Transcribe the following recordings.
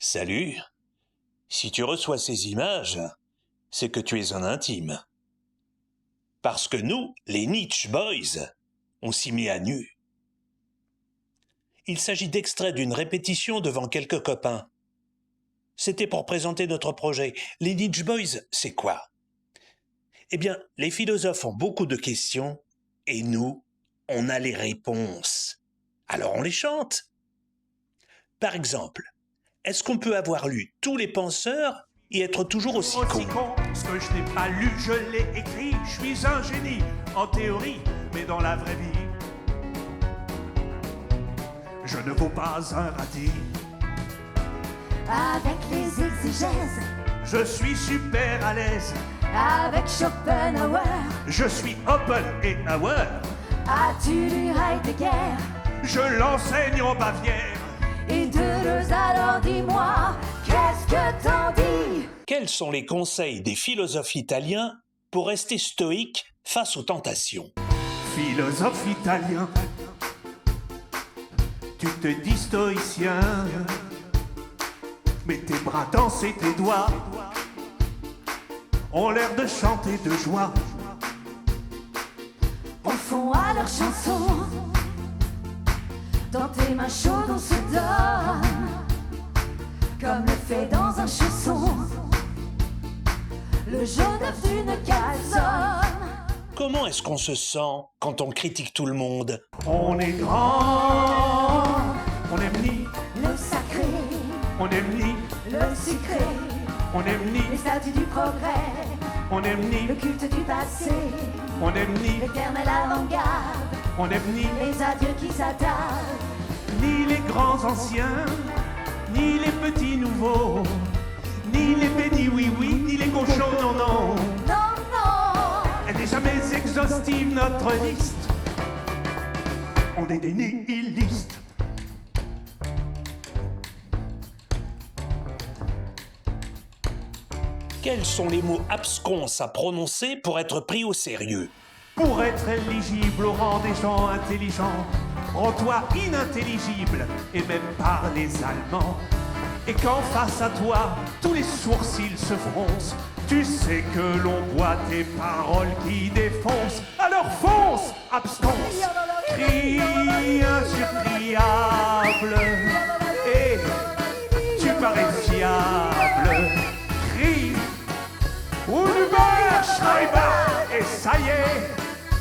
Salut. Si tu reçois ces images, c'est que tu es un intime. Parce que nous, les Niche Boys, on s'y met à nu. Il s'agit d'extraits d'une répétition devant quelques copains. C'était pour présenter notre projet. Les Niche Boys, c'est quoi? Eh bien, les philosophes ont beaucoup de questions, et nous, on a les réponses. Alors on les chante. Par exemple, est-ce qu'on peut avoir lu tous les penseurs et être toujours aussi con? Ce que je n'ai pas lu, je l'ai écrit. Je suis un génie, en théorie, mais dans la vraie vie, je ne vaux pas un radis. Avec les exégèses, Je suis super à l'aise. avec Schopenhauer, Je suis open et aware. as-tu lu Heidegger Je l'enseigne en Bavière. et Deleuze, alors dis-moi, qu'est-ce que t'en dis? Quels sont les conseils des philosophes italiens pour rester stoïques face aux tentations? Philosophe italien, tu te dis stoïcien, mais tes bras dansent et tes doigts ont l'air de chanter de joie. Au fond à leur chanson, dans tes mains chaudes on se donne, comme le fait dans un chausson le jaune œuf d'une calzone. Comment est-ce qu'on se sent quand on critique tout le monde? On est grand, on aime ni, Le sacré, on aime ni, le sucré, on aime ni, les statues du progrès, on aime ni, le culte du passé, on aime ni, l'éternel avant-garde, on aime ni, les adieux qui s'attardent. ni les grands anciens, ni les petits nouveaux, ni les bénis oui-oui, ni les cochons non. Non, non, Elle n'est jamais exhaustive notre liste. On est des nihilistes. Quels sont les mots absconses à prononcer pour être pris au sérieux? Pour être éligible au rang des gens intelligents, rends-toi inintelligible et même par les Allemands. Et quand face à toi, tous les sourcils se froncent, tu sais que l'on boit tes paroles qui défoncent. Alors fonce, absconce, crie insuppliable, et tu parais fiable. Crie, Ulmer Schreiber, et ça y est,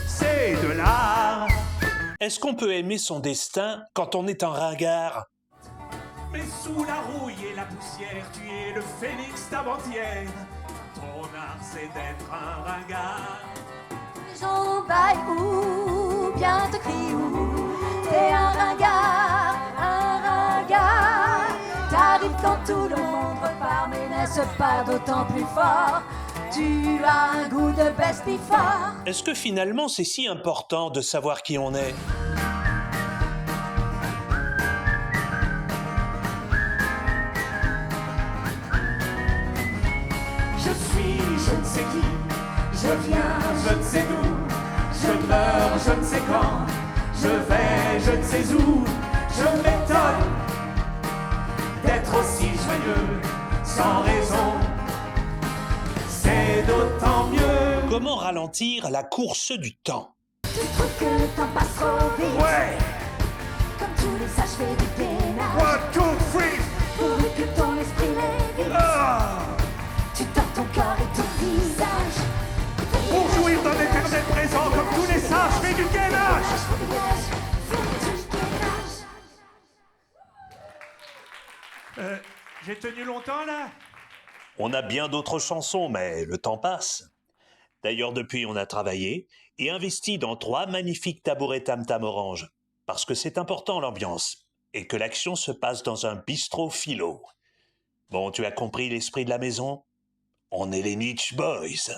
c'est de l'art. Est-ce qu'on peut aimer son destin quand on est un ringard? Mais sous la rouille et la poussière, tu es le phénix d'avant-hier. Ton art, c'est d'être un ringard. les gens baillent ou bien te crient ou t'es un ringard, un ringard. T'arrives quand tout le monde repart, mais n'est-ce pas d'autant plus fort? Tu as un goût de best before. Est-ce que finalement c'est si important de savoir qui on est? Je suis je ne sais qui, je viens je ne sais d'où, je meurs je ne sais quand, je vais je ne sais où. Je m'étonne d'être aussi joyeux, sans raison. C'est d'autant mieux. Comment ralentir la course du temps? Tu trouves que le temps passe trop vite, Ouais, comme tous les sages faits du gainage, 1, 2, 3. pourvu que ton esprit lévite. Ah, Tu tords ton corps et ton visage pour jouir d'un éternel présent comme tous les sages faits du gainage. J'ai tenu longtemps là. On a bien d'autres chansons, mais le temps passe. D'ailleurs, depuis, on a travaillé et investi dans 3 magnifiques tabourets tam-tam orange. Parce que c'est important l'ambiance et que l'action se passe dans un bistrot philo. Bon, tu as compris l'esprit de la maison? On est les Niche Boys.